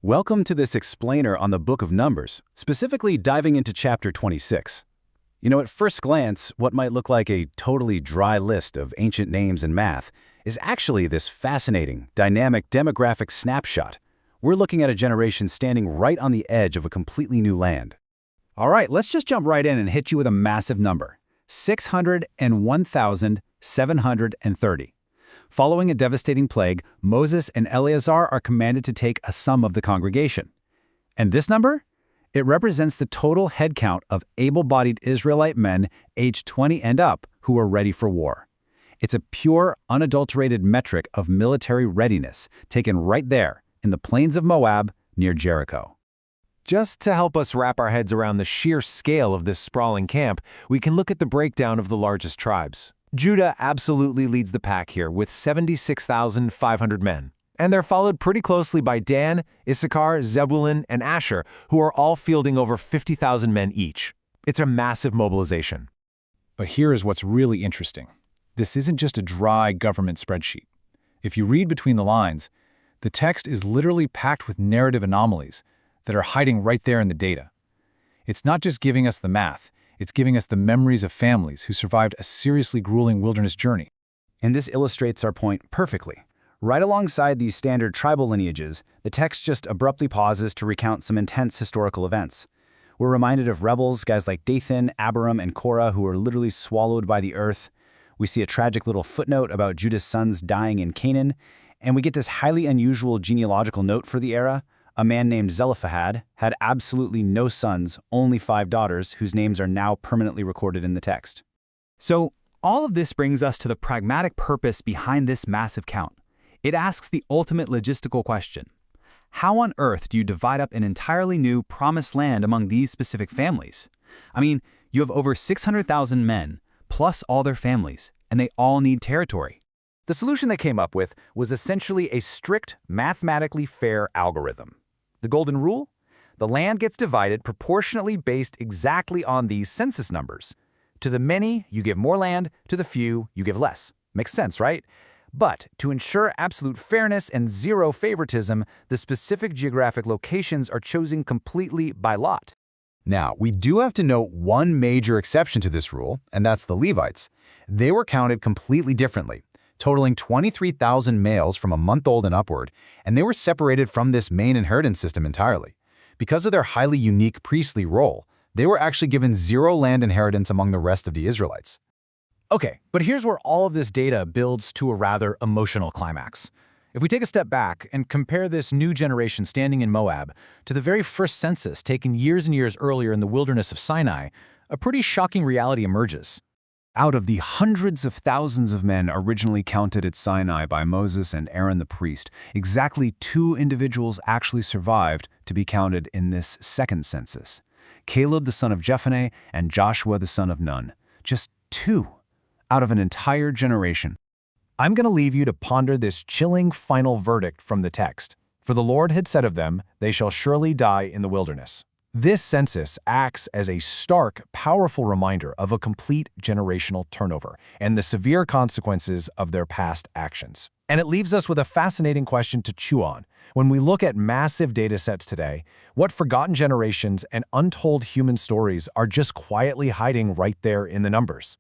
Welcome to this explainer on the Book of Numbers, specifically diving into chapter 26. At first glance, what might look like a totally dry list of ancient names and math is actually this fascinating, dynamic demographic snapshot. We're looking at a generation standing right on the edge of a completely new land. All right, let's just jump right in and hit you with a massive number, 601,730. Following a devastating plague, Moses and Eleazar are commanded to take a sum of the congregation. And this number? It represents the total head count of able-bodied Israelite men aged 20 and up who are ready for war. It's a pure, unadulterated metric of military readiness, taken right there in the plains of Moab near Jericho. Just to help us wrap our heads around the sheer scale of this sprawling camp, we can look at the breakdown of the largest tribes. Judah absolutely leads the pack here with 76,500 men, and they're followed pretty closely by Dan, Issachar, Zebulun, and Asher, who are all fielding over 50,000 men each. It's a massive mobilization. But here is what's really interesting. This isn't just a dry government spreadsheet. If you read between the lines, the text is literally packed with narrative anomalies that are hiding right there in the data. It's not just giving us the math, it's giving us the memories of families who survived a seriously grueling wilderness journey. And this illustrates our point perfectly. Right alongside these standard tribal lineages, the text just abruptly pauses to recount some intense historical events. We're reminded of rebels, guys like Dathan, Abiram, and Korah, who were literally swallowed by the earth. We see a tragic little footnote about Judah's sons dying in Canaan, and we get this highly unusual genealogical note for the era. A man named Zelophehad had absolutely no sons, only 5 daughters, whose names are now permanently recorded in the text. So, all of this brings us to the pragmatic purpose behind this massive count. It asks the ultimate logistical question. How on earth do you divide up an entirely new promised land among these specific families? I mean, you have over 600,000 men, plus all their families, and they all need territory. The solution they came up with was essentially a strict, mathematically fair algorithm. The golden rule? The land gets divided proportionately based exactly on these census numbers. To the many, you give more land. To the few, you give less. Makes sense, right? But to ensure absolute fairness and zero favoritism, the specific geographic locations are chosen completely by lot. Now, we do have to note one major exception to this rule, and that's the Levites. They were counted completely differently, totaling 23,000 males from a month old and upward, and they were separated from this main inheritance system entirely. Because of their highly unique priestly role, they were actually given zero land inheritance among the rest of the Israelites. Okay, but here's where all of this data builds to a rather emotional climax. If we take a step back and compare this new generation standing in Moab to the very first census taken years and years earlier in the wilderness of Sinai, a pretty shocking reality emerges. Out of the hundreds of thousands of men originally counted at Sinai by Moses and Aaron the priest, exactly 2 individuals actually survived to be counted in this second census. Caleb the son of Jephunneh and Joshua the son of Nun. Just 2 out of an entire generation. I'm going to leave you to ponder this chilling final verdict from the text. For the Lord had said of them, they shall surely die in the wilderness. This census acts as a stark, powerful reminder of a complete generational turnover and the severe consequences of their past actions. And it leaves us with a fascinating question to chew on. When we look at massive data sets today, what forgotten generations and untold human stories are just quietly hiding right there in the numbers?